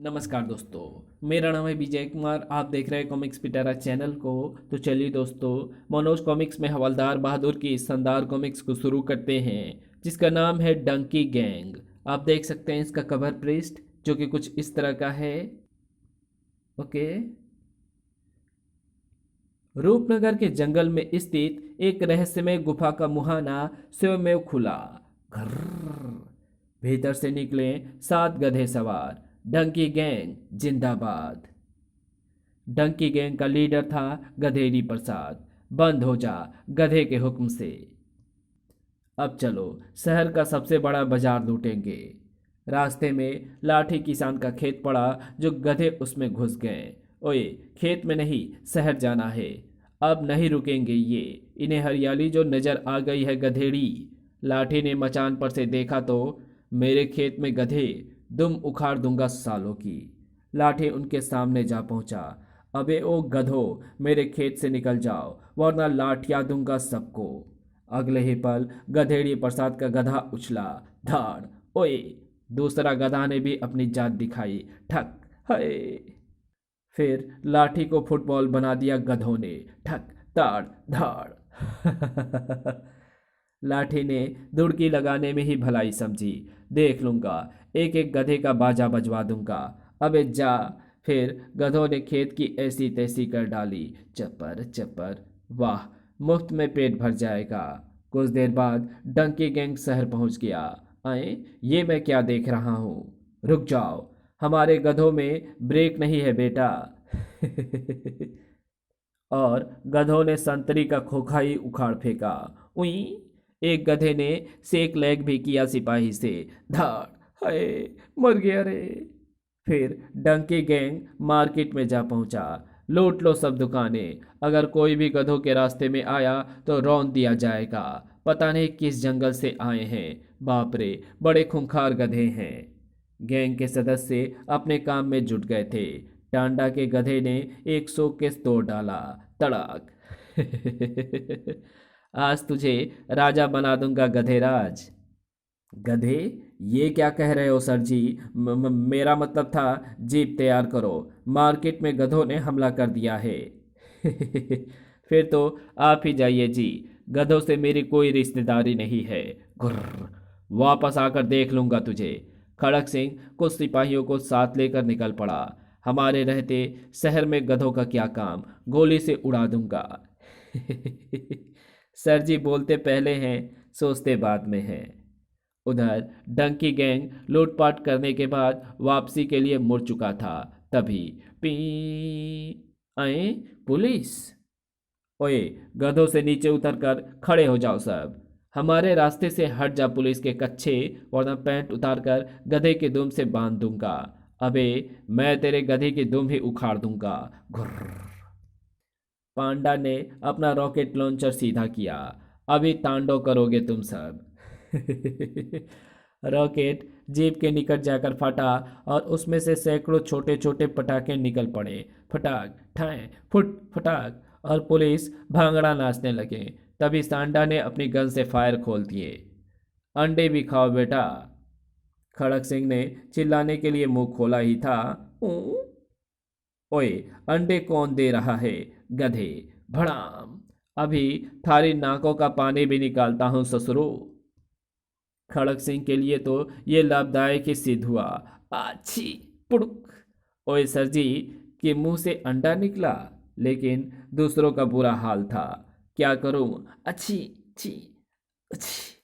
नमस्कार दोस्तों, मेरा नाम है विजय कुमार। आप देख रहे हैं कॉमिक्स पिटारा चैनल को। तो चलिए दोस्तों, मनोज कॉमिक्स में हवलदार बहादुर की इस शानदार कॉमिक्स को शुरू करते हैं, जिसका नाम है डंकी गैंग। आप देख सकते हैं इसका कवर पृष्ठ, जो कि कुछ इस तरह का है। ओके। रूपनगर के जंगल में स्थित एक रहस्यमय गुफा का मुहाना स्वयं खुला। घर्र। भीतर से निकले 7 गधे सवार। डंकी गैंग जिंदाबाद। डंकी गैंग का लीडर था गधेरी प्रसाद। बंद हो जा, गधे के हुक्म से। अब चलो, शहर का सबसे बड़ा बाजार लूटेंगे। रास्ते में लाठी किसान का खेत पड़ा, जो गधे उसमें घुस गए। ओए, खेत में नहीं, शहर जाना है। अब नहीं रुकेंगे ये। इन्हें हरियाली जो नजर आ गई है गधेड़ी। लाठी ने मचान पर से देखा तो मेरे खेत में गधे, दुम उखाड़ दूंगा सालों की। लाठी उनके सामने जा पहुंचा। अबे ओ गधो, मेरे खेत से निकल जाओ, वरना लाठियां दूंगा सबको। अगले ही पल गधेड़ी प्रसाद का गधा उछला। धाड़। ओए। दूसरा गधा ने भी अपनी जात दिखाई। ठक। हाय। फिर लाठी को फुटबॉल बना दिया गधों ने। ठक। ताड़। धाड़। लाठी ने दुड़की लगाने में ही भलाई समझी। देख लूंगा, एक एक गधे का बाजा बजवा दूंगा। अबे जा। फिर गधों ने खेत की ऐसी तैसी कर डाली। चपर चपर। वाह, मुफ्त में पेट भर जाएगा। कुछ देर बाद डंकी गैंग शहर पहुंच गया। आए, ये मैं क्या देख रहा हूँ। रुक जाओ, हमारे गधों में ब्रेक नहीं है बेटा। और गधों ने संतरी का खोखा ही उखाड़ फेंका। उई। एक गधे ने सेक लैग भी किया सिपाही से। धाड़। हाय, मर गया रे। फिर डंकी गैंग मार्केट में जा पहुंचा। लूट लो सब दुकानें। अगर कोई भी गधों के रास्ते में आया तो रौंद दिया जाएगा। पता नहीं किस जंगल से आए हैं। बाप रे, बड़े खूंखार गधे हैं। गैंग के सदस्य अपने काम में जुट गए थे। टांडा के गधे ने एक शोकेस तोड़ डाला। तड़ाक। आज तुझे राजा बना दूंगा गधेराज। गधे, ये क्या कह रहे हो सर जी। मेरा मतलब था जीप तैयार करो। मार्केट में गधों ने हमला कर दिया है। फिर तो आप ही जाइए जी। गधों से मेरी कोई रिश्तेदारी नहीं है। गुर्र। वापस आकर देख लूंगा तुझे। खड़क सिंह कुछ सिपाहियों को साथ लेकर निकल पड़ा। हमारे रहते शहर में गधों का क्या काम, गोली से उड़ा दूंगा। सर जी बोलते पहले हैं, सोचते बाद में हैं। उधर डंकी गैंग लूटपाट करने के बाद वापसी के लिए मुड़ चुका था। तभी पी आए पुलिस। ओए, गधों से नीचे उतरकर खड़े हो जाओ सब। हमारे रास्ते से हट जा पुलिस के कच्चे, वरना पैंट उतारकर गधे के दुम से बांध दूंगा। अबे, मैं तेरे गधे की दुम ही उखाड़ दूंगा। घुर्र। पांडा ने अपना रॉकेट लॉन्चर सीधा किया। अभी तांडव करोगे तुम सब। रॉकेट जीप के निकट जाकर फटा और उसमें से सैकड़ों छोटे छोटे पटाखे निकल पड़े। फटाक ठाए फुट फटाक, और पुलिस भांगड़ा नाचने लगे। तभी सांडा ने अपनी गन से फायर खोल दिए। अंडे भी खाओ बेटा। खड़क सिंह ने चिल्लाने के लिए मुंह खोला ही था। "ऊ?" ओए, अंडे कौन दे रहा है गधे। भड़ाम। अभी थारी नाकों का पानी भी निकालता हूं ससुरो। खड़क सिंह के लिए तो ये लाभदायक ही सिद्ध हुआ। आछी। पुड़ुक। ओए सर जी के मुंह से अंडा निकला, लेकिन दूसरों का बुरा हाल था। क्या करूं। अच्छी। छी। अच्छी।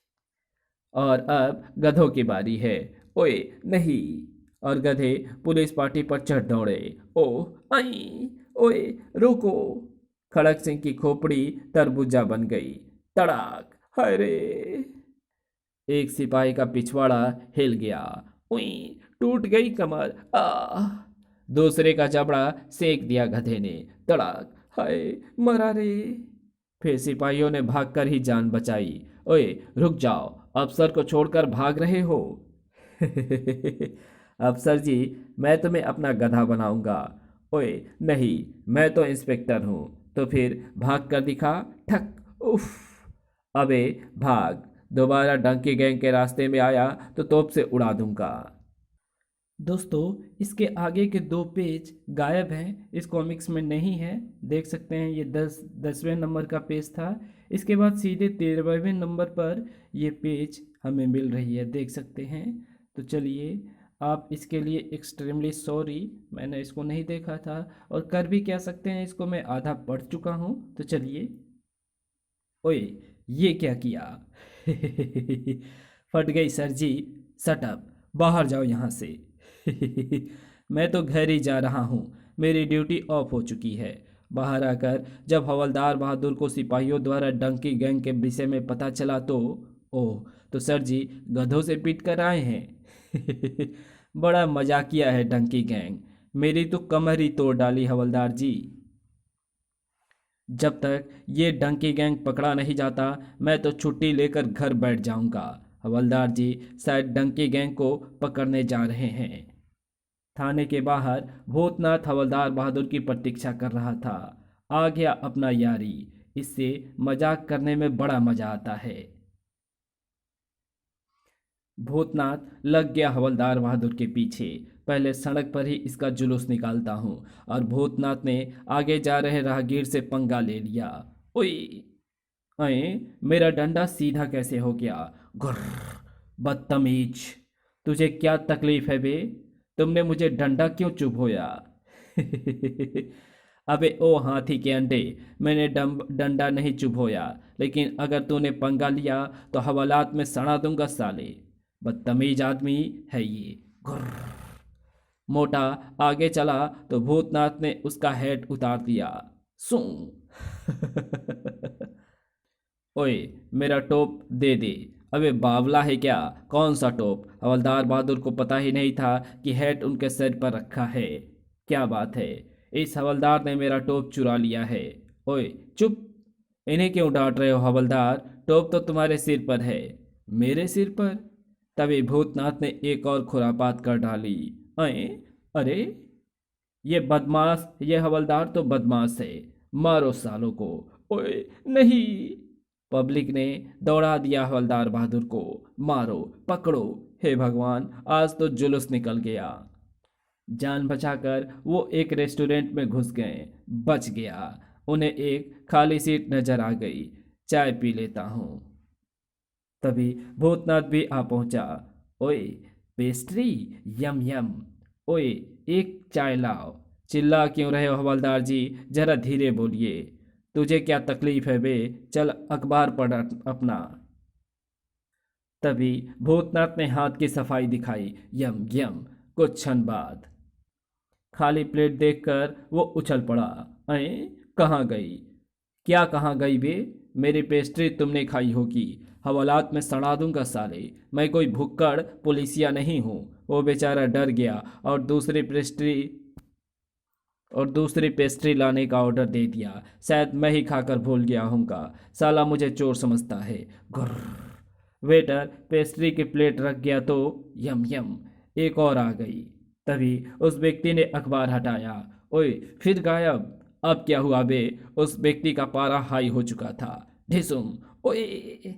और अब गधों की बारी है। ओए नहीं। और गधे पुलिस पार्टी पर चढ़ दौड़े। ओ आई। ओए, रुको। खड़क सिंह की खोपड़ी तरबूजा बन गई। तड़ाक। हाय रे। एक सिपाही का पिछवाड़ा हिल गया। उई। टूट गई कमर। आ। दूसरे का जबड़ा सेक दिया गधे ने। तड़ाक। हाय, मरा रे। फिर सिपाहियों ने भागकर ही जान बचाई। ओए, रुक जाओ, अफसर को छोड़कर भाग रहे हो। अफसर जी, मैं तुम्हें अपना गधा बनाऊंगा। ओए नहीं, मैं तो इंस्पेक्टर हूं। तो फिर भाग कर दिखा। ठक। उफ। अबे भाग। दोबारा डंकी गैंग के रास्ते में आया तो तोप से उड़ा दूंगा। दोस्तों इसके आगे के 2 पेज गायब हैं, इस कॉमिक्स में नहीं है। देख सकते हैं ये 10वें नंबर का पेज था। इसके बाद सीधे 13वें नंबर पर ये पेज हमें मिल रही है, देख सकते हैं। तो चलिए, आप इसके लिए एक्सट्रीमली सॉरी, मैंने इसको नहीं देखा था और कर भी क्या सकते हैं, इसको मैं आधा पढ़ चुका हूँ। तो चलिए। ओए, ये क्या किया? फट गई सर जी। शट अप, बाहर जाओ यहाँ से। मैं तो घर ही जा रहा हूँ, मेरी ड्यूटी ऑफ हो चुकी है। बाहर आकर जब हवलदार बहादुर को सिपाहियों द्वारा डंकी गैंग के विषय में पता चला तो ओह, तो सर जी गधों से पीट कर आए हैं। बड़ा मजाकिया है डंकी गैंग, मेरी तो कमर ही तोड़ डाली हवलदार जी। जब तक ये डंकी गैंग पकड़ा नहीं जाता मैं तो छुट्टी लेकर घर बैठ जाऊंगा। हवलदार जी शायद डंकी गैंग को पकड़ने जा रहे हैं। थाने के बाहर भूतनाथ हवलदार बहादुर की प्रतीक्षा कर रहा था। आ गया अपना यारी, इससे मजाक करने में बड़ा मजा आता है। भूतनाथ लग गया हवलदार बहादुर के पीछे। पहले सड़क पर ही इसका जुलूस निकालता हूँ। और भूतनाथ ने आगे जा रहे राहगीर से पंगा ले लिया। ओए, अये मेरा डंडा सीधा कैसे हो गया? गुर्र, बदतमीज, तुझे क्या तकलीफ है बे? तुमने मुझे डंडा क्यों चुभोया? अबे ओ हाथी के अंडे, मैंने डंडा नहीं चुभोया, लेकिन अगर तूने पंगा लिया तो हवालात में सड़ा दूंगा साले। बदतमीज आदमी है ये। घुर्र। मोटा आगे चला तो भूतनाथ ने उसका हेड उतार दिया। सू। ओए, मेरा टोप दे दे। अबे बावला है क्या? कौन सा टोप? हवलदार बहादुर को पता ही नहीं था कि हेड उनके सिर पर रखा है। क्या बात है, इस हवलदार ने मेरा टोप चुरा लिया है। ओए चुप, इन्हें क्यों डांट रहे हो हवलदार? टोप तो तुम्हारे सिर पर है। मेरे सिर पर? तभी भूतनाथ ने एक और खुरापात कर डाली। अरे, अरे, ये हवलदार तो बदमाश है। मारो सालों को। ओए नहीं। पब्लिक ने दौड़ा दिया हवलदार बहादुर को। मारो, पकड़ो। हे भगवान, आज तो जुलूस निकल गया। जान बचाकर वो एक रेस्टोरेंट में घुस गए। बच गया। उन्हें एक खाली सीट नजर आ गई। चाय पी लेता हूँ। तभी भूतनाथ भी आ पहुंचा। ओए, पेस्ट्री, यम यम। ओए, एक चाय लाओ। चिल्ला क्यों रहे हो हवलदार जी, जरा धीरे बोलिए। तुझे क्या तकलीफ है बे? चल अखबार पढ़ अपना। तभी भूतनाथ ने हाथ की सफाई दिखाई। यम यम। कुछ क्षण बाद खाली प्लेट देखकर वो उछल पड़ा। अरे, कहाँ गई? क्या कहाँ गई बे? मेरी पेस्ट्री तुमने खाई होगी। हवालात में सड़ा दूंगा साले। मैं कोई भुक्कड़ पुलिसिया नहीं हूँ। वो बेचारा डर गया और दूसरी पेस्ट्री लाने का ऑर्डर दे दिया। शायद मैं ही खाकर भूल गया हूँगा। साला मुझे चोर समझता है। घुर्र। वेटर पेस्ट्री की प्लेट रख गया तो यम यम, एक और आ गई। तभी उस व्यक्ति ने अखबार हटाया। ओए, फिर गायब। अब क्या हुआ बे? उस व्यक्ति का पारा हाई हो चुका था। ढिसुम। ओए,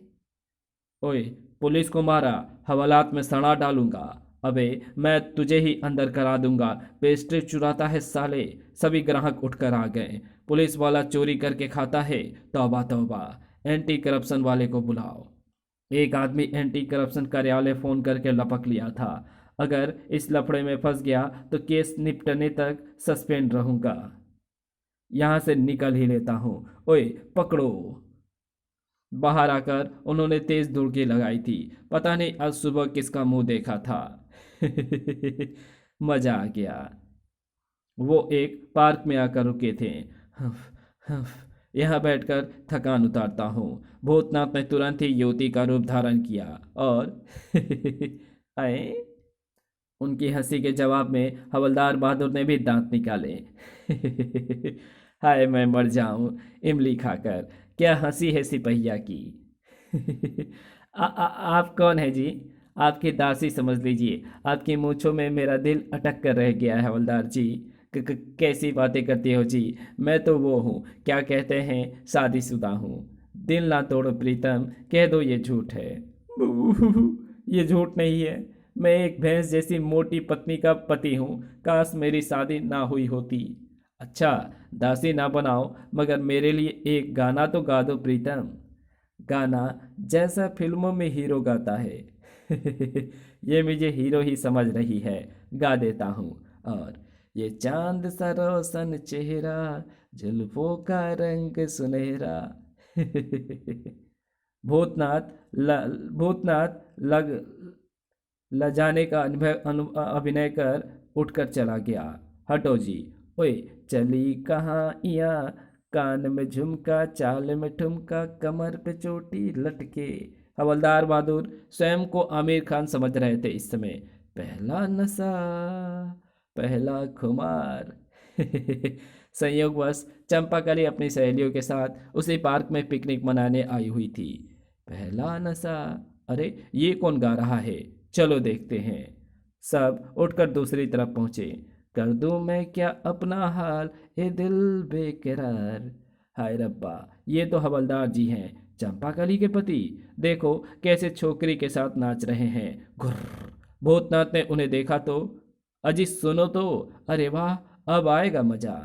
ओए, पुलिस को मारा, हवालात में सड़ा डालूंगा। अबे मैं तुझे ही अंदर करा दूंगा। पेस्ट्री चुराता है साले। सभी ग्राहक उठकर आ गए। पुलिस वाला चोरी करके खाता है। तौबा तौबा। एंटी करप्शन वाले को बुलाओ। एक आदमी एंटी करप्शन कार्यालय फोन करके लपक लिया था। अगर इस लफड़े में फंस गया तो केस निपटने तक सस्पेंड रहूंगा। यहां से निकल ही लेता हूं। ओए, पकड़ो। बाहर आकर उन्होंने तेज दुड़की लगाई थी। पता नहीं आज सुबह किसका मुंह देखा था। मजा आ गया। वो एक पार्क में आकर रुके थे। हफ, हफ, यहाँ बैठकर थकान उतारता हूँ। भूतनाथ ने तुरंत ही युवती का रूप धारण किया और आए। उनकी हंसी के जवाब में हवलदार बहादुर ने भी दांत निकाले। हाय, मैं मर जाऊं इमली खाकर। क्या हंसी है सिपहिया की। आप कौन है जी? आपकी दासी समझ लीजिए। आपकी मूंछों में मेरा दिल अटक कर रह गया है हवलदार जी। कैसी बातें करती हो जी? मैं तो वो हूँ, क्या कहते हैं, शादीशुदा हूँ। दिल ना तोड़ो प्रीतम, कह दो ये झूठ है। ये झूठ नहीं है। मैं एक भैंस जैसी मोटी पत्नी का पति हूँ, काश मेरी शादी ना हुई होती। अच्छा, दासी ना बनाओ, मगर मेरे लिए एक गाना तो गा दो प्रीतम। गाना जैसा फिल्मों में हीरो गाता है। ये मुझे हीरो ही समझ रही है, गा देता हूँ। और ये चांद सा रोशन चेहरा, जुल्फों का रंग सुनहरा। भूतनाथ भूतनाथ लजाने का अभिनय कर उठकर चला गया। हटो जी। ओए, चली कहाँ यहाँ, कान में झुमका, चाल में ठुमका, कमर पे चोटी लटके। हवलदार बहादुर स्वयं को आमिर खान समझ रहे थे इस समय। पहला नशा, पहला खुमार। संयोगवश चंपाकली अपनी सहेलियों के साथ उसी पार्क में पिकनिक मनाने आई हुई थी। पहला नशा, अरे ये कौन गा रहा है, चलो देखते हैं। सब उठकर दूसरी तरफ पहुंचे। कर दूं मैं क्या अपना हाल, ए दिल बेकरार। हाय रब्बा, ये तो हवलदार जी हैं, चंपाकली के पति। देखो कैसे छोकरी के साथ नाच रहे हैं। घुर्र। भूतनाथ ने उन्हें देखा तो, अजी सुनो तो, अरे वाह, अब आएगा मजा।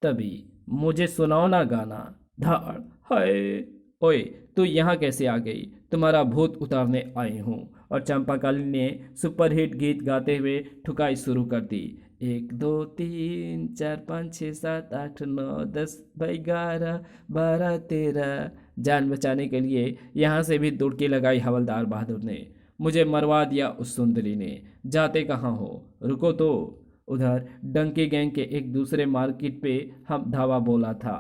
तभी, मुझे सुनाओ ना गाना। धाड़। हाय। ओए, तू यहाँ कैसे आ गई, तुम्हारा भूत उतारने आई हूँ। और चंपाकाली ने सुपरहिट गीत गाते हुए ठुकाई शुरू कर दी। 1 2 3 4 5 6 7 8 9 10 11 12 13। जान बचाने के लिए यहाँ से भी दुड़की लगाई हवलदार बहादुर ने। मुझे मरवा दिया उस सुंदरी ने। जाते कहाँ हो, रुको तो। उधर डंकी गैंग के एक दूसरे मार्केट पे हम धावा बोला था।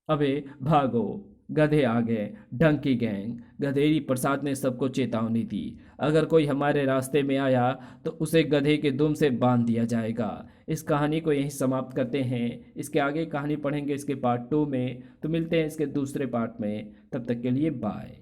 अबे भागो, गधे आ गए। डंकी गैंग। गधेरी प्रसाद ने सबको चेतावनी दी। अगर कोई हमारे रास्ते में आया तो उसे गधे के दुम से बांध दिया जाएगा। इस कहानी को यहीं समाप्त करते हैं। इसके आगे कहानी पढ़ेंगे इसके पार्ट 2 में, तो मिलते हैं इसके दूसरे पार्ट में। तब तक के लिए बाय।